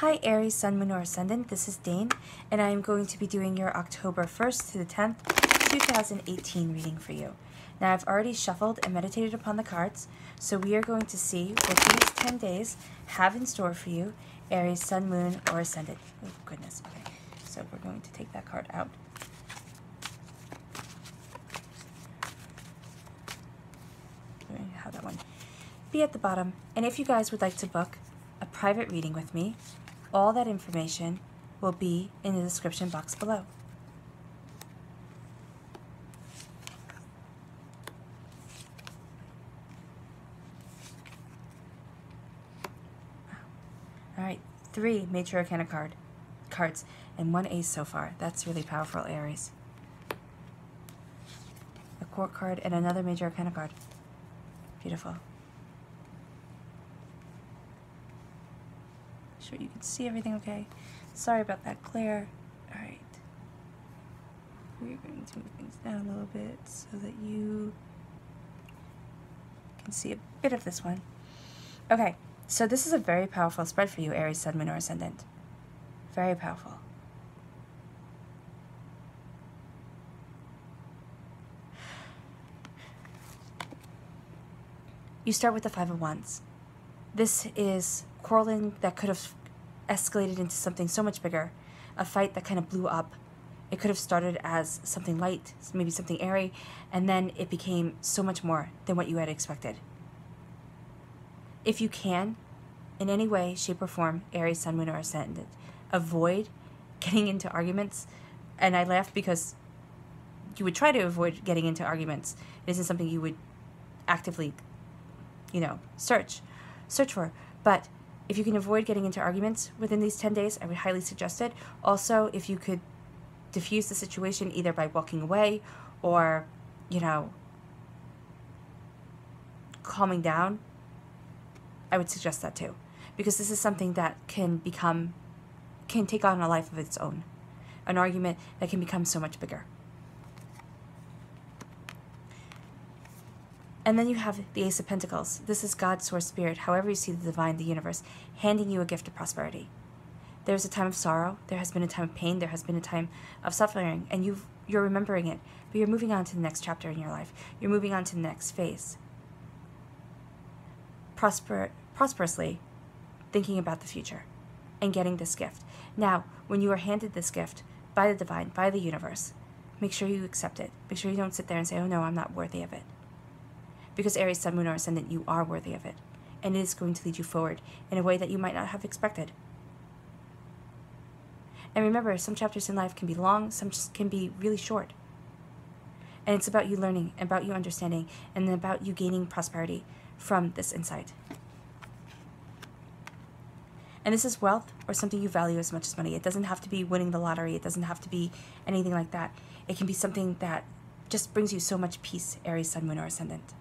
Hi Aries, Sun, Moon, or Ascendant, this is Dane, and I am going to be doing your October 1st to the 10th, 2018 reading for you. Now I've already shuffled and meditated upon the cards, so we are going to see what these 10 days have in store for you, Aries, Sun, Moon, or Ascendant. Oh goodness, okay, so we're going to take that card out. We're going to have that one be at the bottom, and if you guys would like to book a private reading with me, all that information will be in the description box below. All right, 3 Major Arcana cards and 1 Ace so far. That's really powerful, Aries. A Court card and another Major Arcana card. Beautiful. Sure you can see everything okay. Sorry about that glare. All right. We're going to move things down a little bit so that you can see a bit of this one. Okay, so this is a very powerful spread for you, Aries, Sun, Moon, or Ascendant. Very powerful. You start with the 5 of Wands. This is quarreling that could have escalated into something so much bigger, a fight that kind of blew up. It could have started as something light, maybe something airy, and then it became so much more than what you had expected. If you can, in any way, shape, or form, Aries, Sun, Moon, or Ascendant, avoid getting into arguments. And I laugh because you would try to avoid getting into arguments. It isn't something you would actively, search for. But if you can avoid getting into arguments within these 10 days, I would highly suggest it. Also, if you could diffuse the situation either by walking away or, calming down, I would suggest that too. Because this is something that can take on a life of its own. An argument that can become so much bigger. And then you have the Ace of Pentacles. This is God, Source, Spirit, however you see the divine, the universe, handing you a gift of prosperity. There's a time of sorrow. There has been a time of pain. There has been a time of suffering. And you're remembering it. But you're moving on to the next chapter in your life. You're moving on to the next phase. Prosperously thinking about the future and getting this gift. Now, when you are handed this gift by the divine, by the universe, make sure you accept it. Make sure you don't sit there and say, oh no, I'm not worthy of it. Because Aries, Sun, Moon, or Ascendant, you are worthy of it. And it is going to lead you forward in a way that you might not have expected. And remember, some chapters in life can be long, some just can be really short. And it's about you learning, about you understanding, and about you gaining prosperity from this insight. And this is wealth or something you value as much as money. It doesn't have to be winning the lottery. It doesn't have to be anything like that. It can be something that just brings you so much peace, Aries, Sun, Moon, or Ascendant.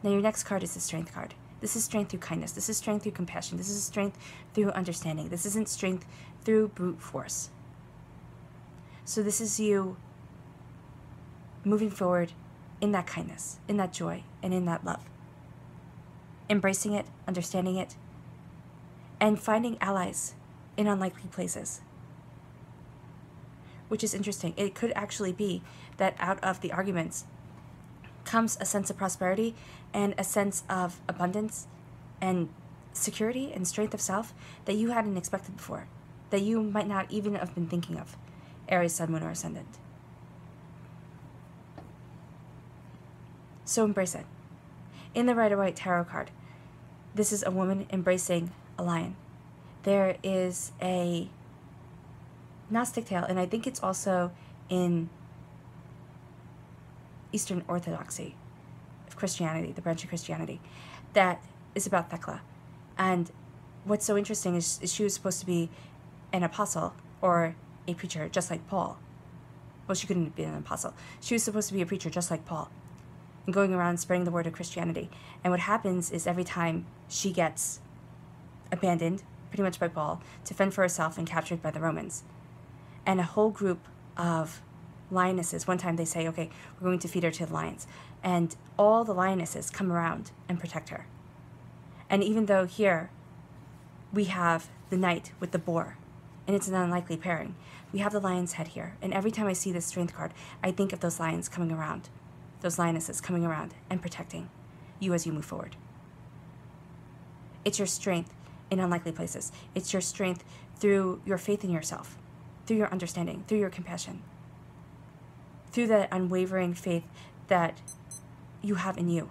Now your next card is the Strength card. This is strength through kindness. This is strength through compassion. This is strength through understanding. This isn't strength through brute force. So this is you moving forward in that kindness, in that joy, and in that love. Embracing it, understanding it, and finding allies in unlikely places. Which is interesting. It could actually be that out of the arguments comes a sense of prosperity and a sense of abundance and security and strength of self that you hadn't expected before, that you might not even have been thinking of, Aries, Sun, Moon, or Ascendant. So embrace it. In the Rider-Waite Tarot card, this is a woman embracing a lion. There is a Gnostic tale, and I think it's also in Eastern Orthodoxy of Christianity, the branch of Christianity, that is about Thecla. And what's so interesting is she was supposed to be an apostle or a preacher just like Paul. Well, she couldn't have been an apostle. She was supposed to be a preacher just like Paul and going around spreading the word of Christianity. And what happens is every time she gets abandoned, pretty much by Paul, to fend for herself and captured by the Romans. And a whole group of lionesses, one time they say, okay, we're going to feed her to the lions. And all the lionesses come around and protect her. And even though here we have the Knight with the Boar, and it's an unlikely pairing. We have the Lion's head here, and every time I see this Strength card, I think of those lions coming around, those lionesses coming around and protecting you as you move forward. It's your strength in unlikely places. It's your strength through your faith in yourself, through your understanding, through your compassion, through that unwavering faith that you have in you.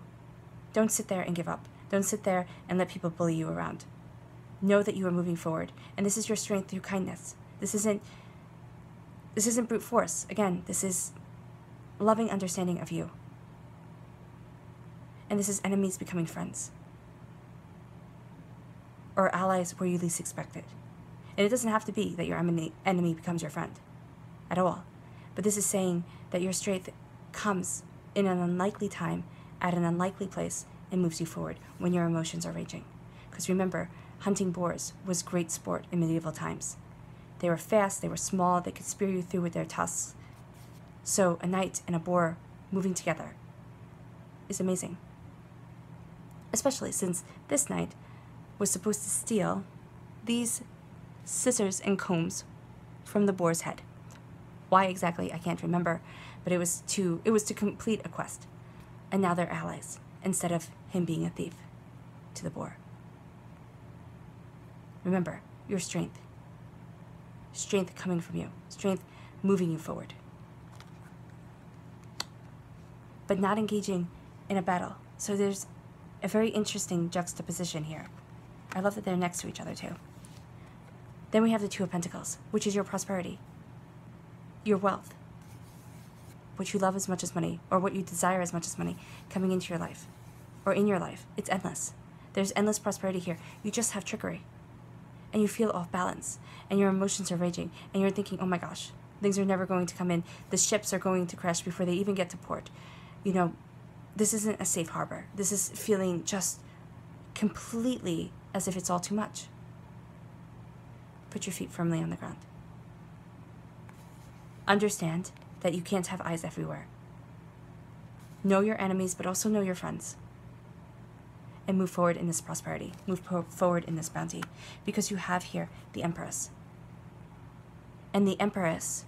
Don't sit there and give up. Don't sit there and let people bully you around. Know that you are moving forward, and this is your strength through kindness. This isn't brute force. Again, this is loving understanding of you. And this is enemies becoming friends, or allies where you least expect it. And it doesn't have to be that your enemy becomes your friend at all. But this is saying that your strength comes in an unlikely time, at an unlikely place, and moves you forward when your emotions are raging. Because remember, hunting boars was great sport in medieval times. They were fast, they were small, they could spear you through with their tusks. So a knight and a boar moving together is amazing. Especially since this knight was supposed to steal these scissors and combs from the boar's head. Why exactly, I can't remember, but it was to complete a quest. And now they're allies, instead of him being a thief to the boar. Remember, your strength. Strength coming from you. Strength moving you forward. But not engaging in a battle. So there's a very interesting juxtaposition here. I love that they're next to each other too. Then we have the Two of Pentacles, which is your prosperity, your wealth, what you love as much as money, or what you desire as much as money, coming into your life, or in your life. It's endless. There's endless prosperity here. You just have trickery, and you feel off balance, and your emotions are raging, and you're thinking, oh my gosh, things are never going to come in. The ships are going to crash before they even get to port. You know, this isn't a safe harbor. This is feeling just completely as if it's all too much. Put your feet firmly on the ground. Understand that you can't have eyes everywhere. Know your enemies, but also know your friends. And move forward in this prosperity. Move forward in this bounty. Because you have here the Empress. And the Empress,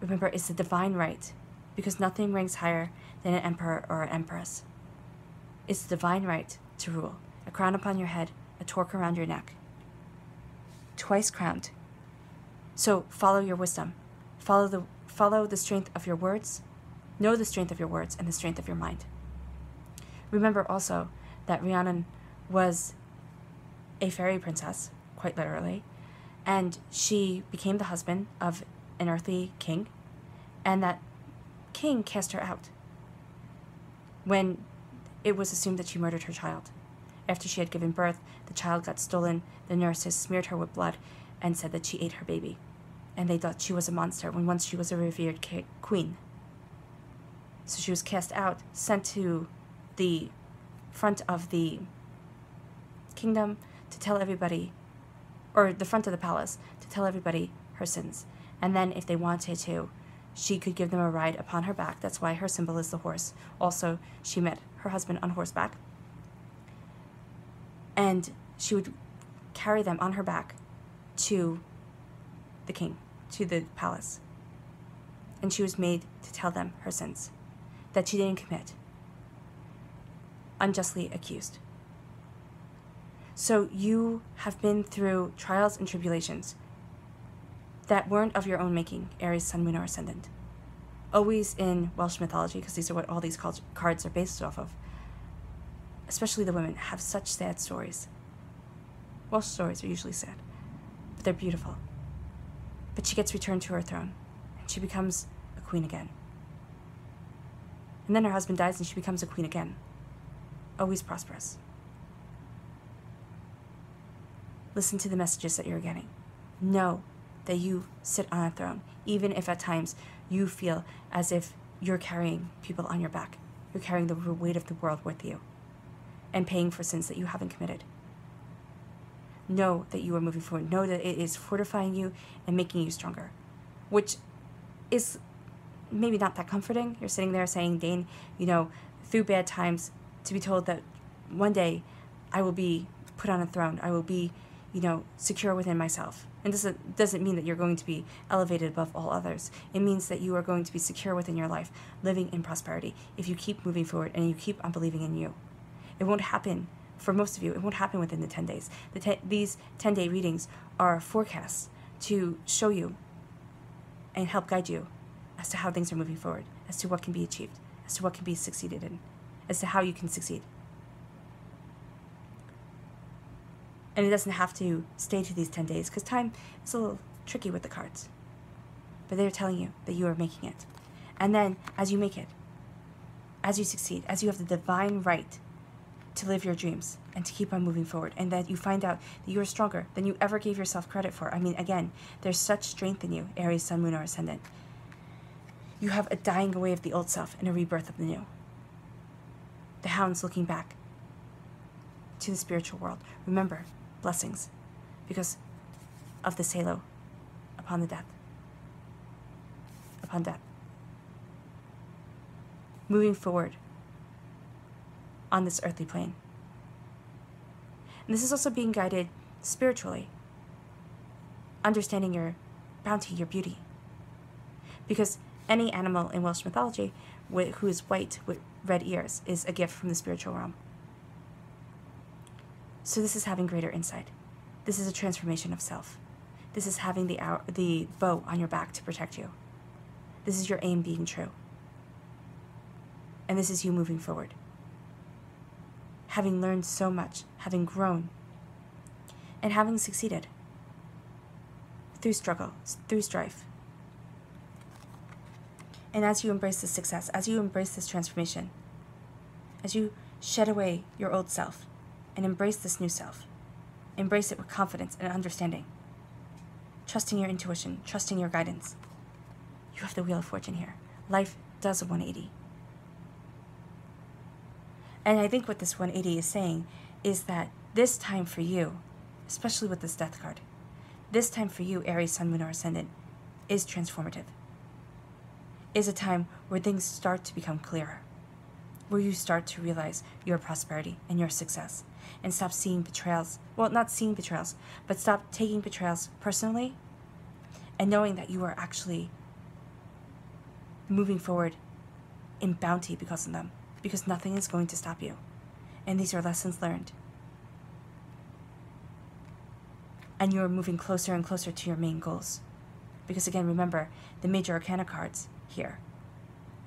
remember, is the divine right. Because nothing ranks higher than an emperor or an empress. It's the divine right to rule. A crown upon your head, a torque around your neck. Twice crowned. So follow your wisdom. Follow the strength of your words. Know the strength of your words and the strength of your mind. Remember also that Rhiannon was a fairy princess, quite literally, and she became the husband of an earthly king, and that king cast her out when it was assumed that she murdered her child. After she had given birth, the child got stolen. The nurses smeared her with blood and said that she ate her baby. And they thought she was a monster when once she was a revered queen. So she was cast out, sent to the front of the kingdom to tell everybody, or the front of the palace, to tell everybody her sins. And then if they wanted to, she could give them a ride upon her back. That's why her symbol is the horse. Also, she met her husband on horseback. And she would carry them on her back to the king, to the palace. And she was made to tell them her sins that she didn't commit, unjustly accused. So you have been through trials and tribulations that weren't of your own making, Aries, Sun, Moon, or Ascendant. Always in Welsh mythology, because these are what all these cards are based off of. Especially the women have such sad stories. Welsh stories are usually sad, but they're beautiful. But she gets returned to her throne, and she becomes a queen again. And then her husband dies, and she becomes a queen again. Always prosperous. Listen to the messages that you're getting. Know that you sit on a throne, even if at times you feel as if you're carrying people on your back. You're carrying the weight of the world with you and paying for sins that you haven't committed. Know that you are moving forward. Know that it is fortifying you and making you stronger, which is maybe not that comforting. You're sitting there saying, Dane, you know, through bad times, to be told that one day I will be put on a throne. I will be, secure within myself. And this doesn't mean that you're going to be elevated above all others. It means that you are going to be secure within your life, living in prosperity, if you keep moving forward and you keep on believing in you. It won't happen, for most of you, it won't happen within the 10 days. These 10-day readings are forecasts to show you and help guide you as to how things are moving forward, as to what can be achieved, as to what can be succeeded in, as to how you can succeed. And it doesn't have to stay to these 10 days, because time is a little tricky with the cards. But they're telling you that you are making it. And then, as you make it, as you succeed, as you have the divine right to live your dreams and to keep on moving forward, and that you find out that you are stronger than you ever gave yourself credit for. I mean, again, there's such strength in you, Aries, Sun, Moon, or Ascendant. You have a dying away of the old self and a rebirth of the new. The hound's looking back to the spiritual world. Remember, blessings, because of this halo upon the death. Upon death. Moving forward on this earthly plane. And this is also being guided spiritually, understanding your bounty, your beauty. Because any animal in Welsh mythology who is white with red ears is a gift from the spiritual realm. So this is having greater insight. This is a transformation of self. This is having the bow on your back to protect you. This is your aim being true. And this is you moving forward. Having learned so much, having grown, and having succeeded through struggle, through strife. And as you embrace this success, as you embrace this transformation, as you shed away your old self and embrace this new self, embrace it with confidence and understanding, trusting your intuition, trusting your guidance, you have the Wheel of Fortune here. Life does a 180. And I think what this 180 is saying is that this time for you, especially with this Death card, this time for you, Aries, Sun, Moon, or Ascendant, is transformative. Is a time where things start to become clearer, where you start to realize your prosperity and your success, and stop seeing betrayals, well, not seeing betrayals, but stop taking betrayals personally, and knowing that you are actually moving forward in bounty because of them, because nothing is going to stop you. And these are lessons learned. And you are moving closer and closer to your main goals. Because again, remember, the major arcana cards here.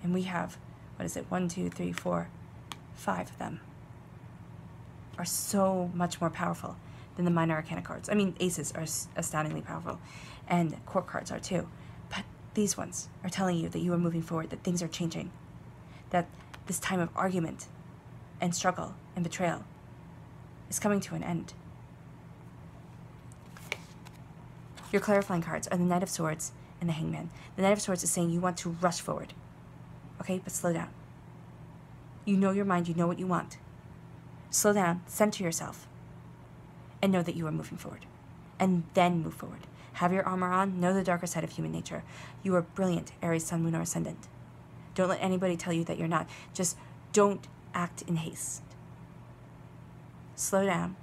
And we have, 1, 2, 3, 4, 5 of them. Are so much more powerful than the minor arcana cards. I mean, aces are astoundingly powerful. And court cards are too. But these ones are telling you that you are moving forward, that things are changing. That this time of argument and struggle and betrayal is coming to an end. Your clarifying cards are the Knight of Swords and the Hangman. The Knight of Swords is saying you want to rush forward. Okay, but slow down. You know your mind, you know what you want. Slow down, center yourself, and know that you are moving forward. And then move forward. Have your armor on, know the darker side of human nature. You are brilliant, Aries, Sun, Moon, or Ascendant. Don't let anybody tell you that you're not. Just don't act in haste. Slow down.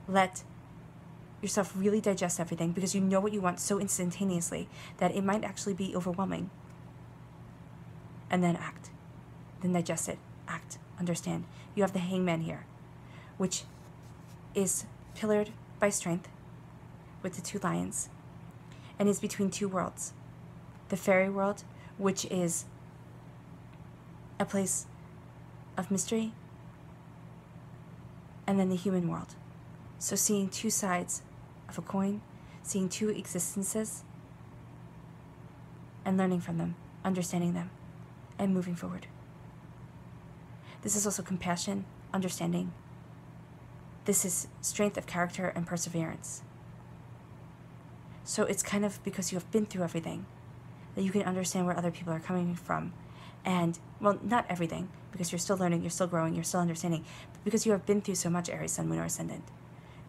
Let yourself really digest everything, because you know what you want so instantaneously that it might actually be overwhelming. And then act. Then digest it. Act. Understand. You have the Hangman here, which is pillared by strength with the 2 lions, and is between 2 worlds. The fairy world, which is a place of mystery, and then the human world. So seeing 2 sides of a coin, seeing 2 existences, and learning from them, understanding them, and moving forward. This is also compassion, understanding. This is strength of character and perseverance. So it's kind of because you have been through everything that you can understand where other people are coming from. And, well, not everything, because you're still learning, you're still growing, you're still understanding. But because you have been through so much, Aries, Sun, Moon, or Ascendant,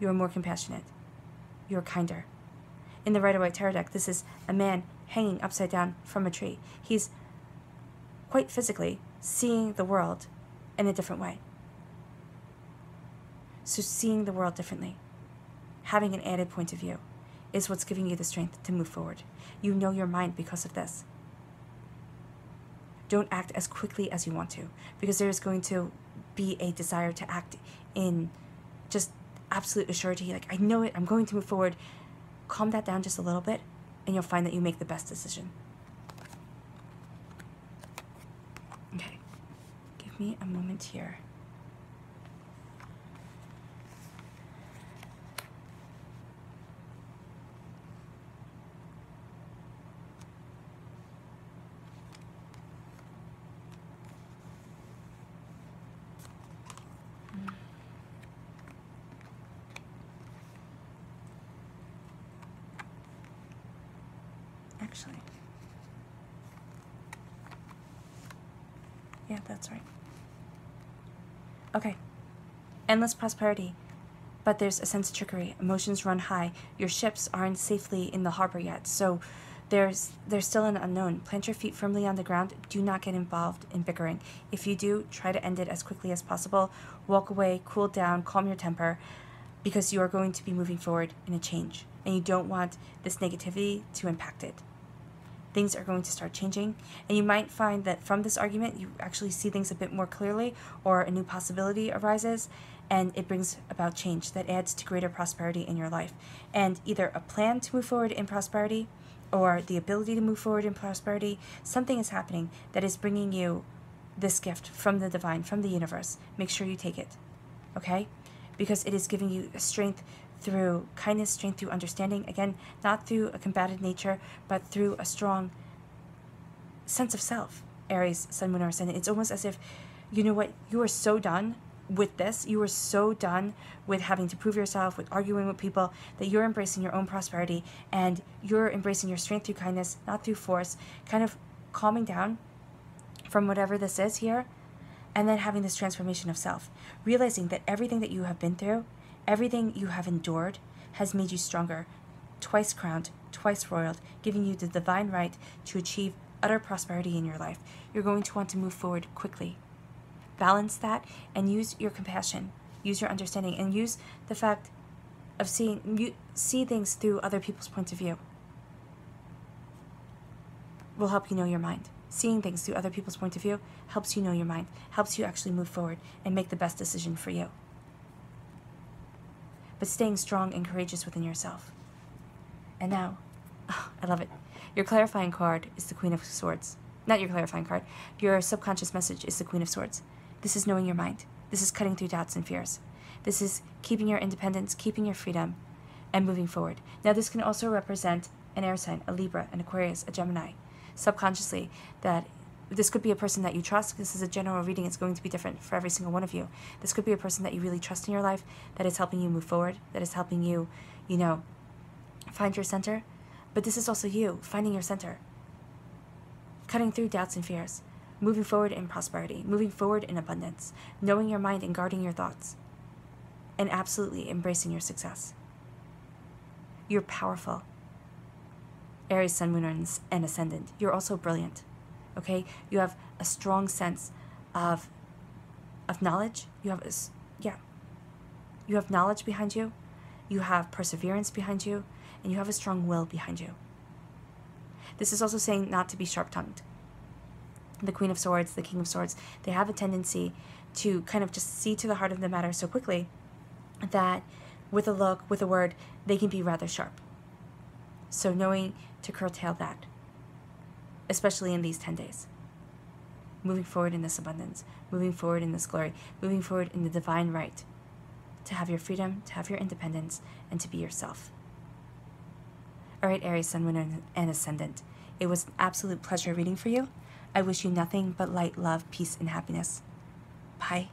you are more compassionate. You are kinder. In the Rider-Waite Tarot deck, this is a man hanging upside down from a tree. He's quite physically seeing the world in a different way. So seeing the world differently, having an added point of view, is what's giving you the strength to move forward. You know your mind because of this. Don't act as quickly as you want to, because there is going to be a desire to act in just absolute assurity, like, I know it, I'm going to move forward. Calm that down just a little bit, and you'll find that you make the best decision. Okay, give me a moment here. Actually, yeah, that's right. Okay, endless prosperity, but there's a sense of trickery. Emotions run high. Your ships aren't safely in the harbor yet, so there's still an unknown. Plant your feet firmly on the ground. Do not get involved in bickering. If you do, try to end it as quickly as possible. Walk away, cool down, calm your temper, because you are going to be moving forward in a change, and you don't want this negativity to impact it. Things are going to start changing, and you might find that from this argument you actually see things a bit more clearly, or a new possibility arises, and it brings about change that adds to greater prosperity in your life. And either a plan to move forward in prosperity, or the ability to move forward in prosperity, something is happening that is bringing you this gift from the divine, from the universe. Make sure you take it, okay? Because it is giving you strength through kindness, strength through understanding. Again, not through a combative nature, but through a strong sense of self. Aries, Sun, Moon, or Ascendant. It's almost as if, you know what, you are so done with this. You are so done with having to prove yourself, with arguing with people, that you're embracing your own prosperity, and you're embracing your strength through kindness, not through force, kind of calming down from whatever this is here, and then having this transformation of self, realizing that everything that you have been through, everything you have endured, has made you stronger, twice crowned, twice royaled, giving you the divine right to achieve utter prosperity in your life. You're going to want to move forward quickly. Balance that and use your compassion, use your understanding, and use the fact of see things through other people's point of view. Will help you know your mind. Seeing things through other people's point of view helps you know your mind, helps you actually move forward and make the best decision for you. But staying strong and courageous within yourself. And now, oh, I love it. Your clarifying card is the Queen of Swords. Not your clarifying card. Your subconscious message is the Queen of Swords. This is knowing your mind. This is cutting through doubts and fears. This is keeping your independence, keeping your freedom, and moving forward. Now, this can also represent an air sign, a Libra, an Aquarius, a Gemini. Subconsciously, that this could be a person that you trust. This is a general reading. It's going to be different for every single one of you. This could be a person that you really trust in your life, that is helping you move forward, that is helping you, find your center. But this is also you finding your center, cutting through doubts and fears, moving forward in prosperity, moving forward in abundance, knowing your mind and guarding your thoughts, and absolutely embracing your success. You're powerful. Aries, Sun, Moon, and Ascendant. You're also brilliant. Okay? You have a strong sense of knowledge. You have knowledge behind you. You have perseverance behind you, and you have a strong will behind you. This is also saying not to be sharp-tongued. The Queen of Swords, the King of Swords, they have a tendency to kind of just see to the heart of the matter so quickly that with a look, with a word, they can be rather sharp. So knowing to curtail that, especially in these 10 days. Moving forward in this abundance, moving forward in this glory, moving forward in the divine right to have your freedom, to have your independence, and to be yourself. All right, Aries, Sun, Moon, and Ascendant. It was an absolute pleasure reading for you. I wish you nothing but light, love, peace, and happiness. Bye.